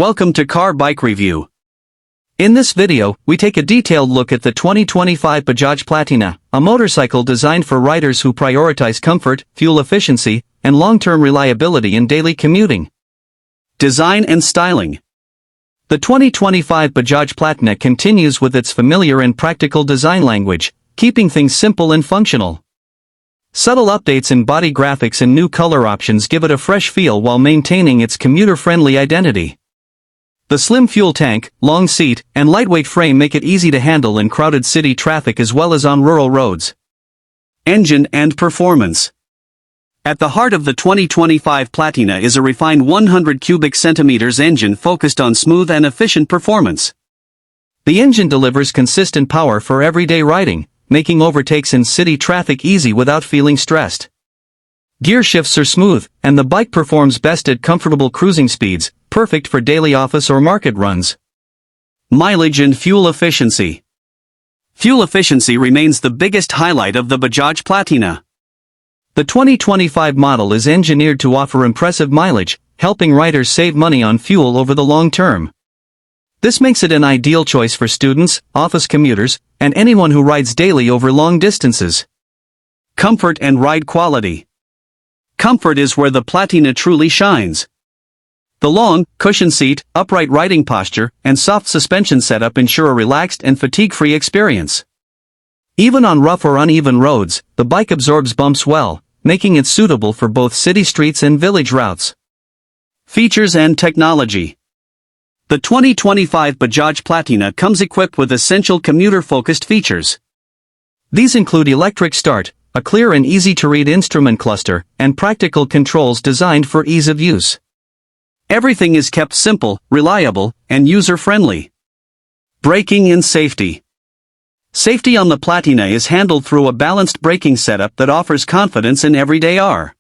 Welcome to Car Bike Review. In this video, we take a detailed look at the 2025 Bajaj Platina, a motorcycle designed for riders who prioritize comfort, fuel efficiency, and long-term reliability in daily commuting. Design and styling. The 2025 Bajaj Platina continues with its familiar and practical design language, keeping things simple and functional. Subtle updates in body graphics and new color options give it a fresh feel while maintaining its commuter-friendly identity. The slim fuel tank, long seat, and lightweight frame make it easy to handle in crowded city traffic as well as on rural roads. Engine and performance. At the heart of the 2025 Platina is a refined 100 cubic centimeters engine focused on smooth and efficient performance. The engine delivers consistent power for everyday riding, making overtakes in city traffic easy without feeling stressed. Gear shifts are smooth, and the bike performs best at comfortable cruising speeds, perfect for daily office or market runs. Mileage and fuel efficiency. Fuel efficiency remains the biggest highlight of the Bajaj Platina. The 2025 model is engineered to offer impressive mileage, helping riders save money on fuel over the long term. This makes it an ideal choice for students, office commuters, and anyone who rides daily over long distances. Comfort and ride quality. Comfort is where the Platina truly shines. The long, cushioned seat, upright riding posture, and soft suspension setup ensure a relaxed and fatigue-free experience. Even on rough or uneven roads, the bike absorbs bumps well, making it suitable for both city streets and village routes. Features and technology. The 2025 Bajaj Platina comes equipped with essential commuter-focused features. These include electric start, a clear and easy-to-read instrument cluster, and practical controls designed for ease of use. Everything is kept simple, reliable, and user-friendly. Braking and safety. Safety on the Platina is handled through a balanced braking setup that offers confidence in everyday R.